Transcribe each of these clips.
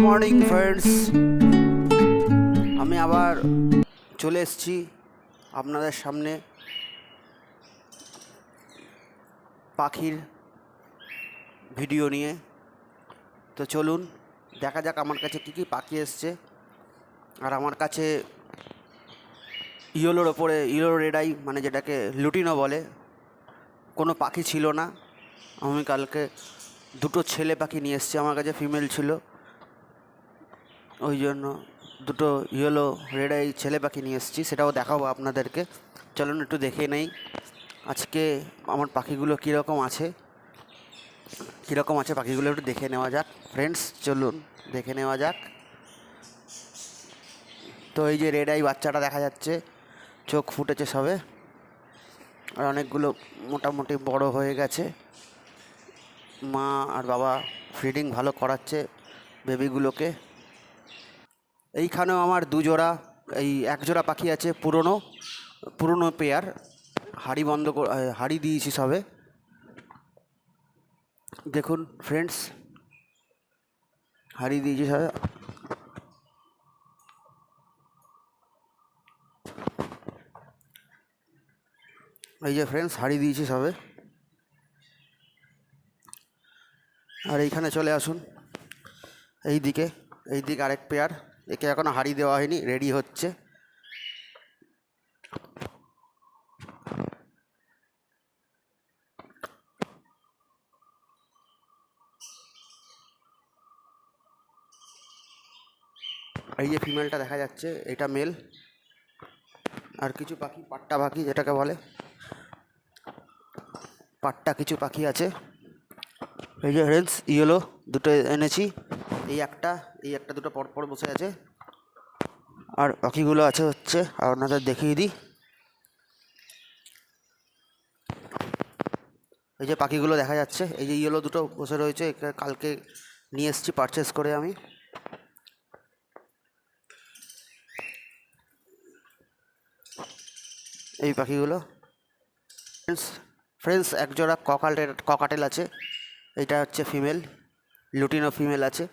Morning friends, আমি আবার চলে এসেছি আপনাদের সামনে পাখির ভিডিও নিয়ে। তো চলুন দেখা যাক আমার কাছে কী কী পাখি এসছে। আর আমার কাছে ইয়েলোর ওপরে ইয়েলো রেড আই, মানে যেটাকে লুটিনো বলে, কোনো পাখি ছিল না। আমি কালকে দুটো ছেলে পাখি নিয়ে এসেছি, আমার কাছে ফিমেল ছিল, ওই জন্য দুটো ইয়েলো রেড আই ছেলে পাখি নিয়ে এসেছি, সেটাও দেখাবো আপনাদেরকে। চলুন একটু দেখে নেই আজকে আমার পাখিগুলো কীরকম আছে পাখিগুলো একটু দেখে নেওয়া যাক ফ্রেন্ডস। চলুন দেখে নেওয়া যাক। তো এই যে রেড আই বাচ্চাটা দেখা যাচ্ছে, চোখ ফুটেছে সবে, আর অনেকগুলো মোটামুটি বড় হয়ে গেছে। মা আর বাবা ফিডিং ভালো করাচ্ছে বেবিগুলোকে। এইখানেও আমার এক জোড়া পাখি আছে, পুরনো পেয়ার। হাড়ি দিয়েছি সবে, দেখুন ফ্রেন্ডস, হাড়ি দিয়েছি সবে। এই যে ফ্রেন্ডস, হাড়ি দিয়েছি সবে। আর এইখানে চলে আসুন, এই দিকে আরেক পেয়ার, একে এখনো হাড়ি দেওয়া হয়নি, রেডি হচ্ছে। এই যে ফিমেলটা দেখা যাচ্ছে, এটা মেল। আর কিছু পাখি, পাট্টা পাখি যেটাকে বলে, কিছু পাখি আছে। এই যে ফ্রেন্ডস, ইয়েলো দুটো এনেছি, এই একটা দুটো পরপর বসে আছে। আর পাখিগুলো হচ্ছে আপনাদের দেখিয়ে দিই। এই যে পাখিগুলো দেখা যাচ্ছে, এই যে ইয়েলো দুটো বসে রয়েছে, কালকে নিয়ে এসেছি পারচেস করে আমি। এই পাখিগুলো ফ্রেন্ডস এক জোড়া ককাটেল আছে, এটা হচ্ছে ফিমেল, লুটিনো ফিমেল আছে।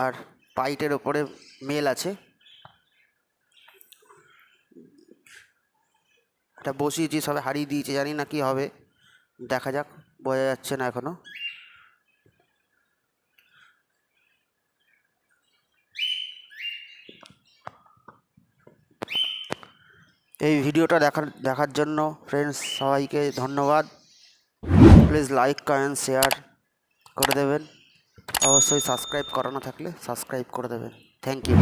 আর পাইটের ওপরে মেল আছে। এটা বসিয়েছি, সবে হারিয়ে দিয়েছে, জানি না কি হবে, দেখা যাক, বোঝা যাচ্ছে না এখনো। এই ভিডিওটা দেখার জন্য ফ্রেন্ডস সবাইকে ধন্যবাদ। প্লিজ লাইক, কমেন্ট, শেয়ার করে দেবেন। অবশ্যই সাবস্ক্রাইব করানো থাকলে সাবস্ক্রাইব করে দেবেন। Thank you.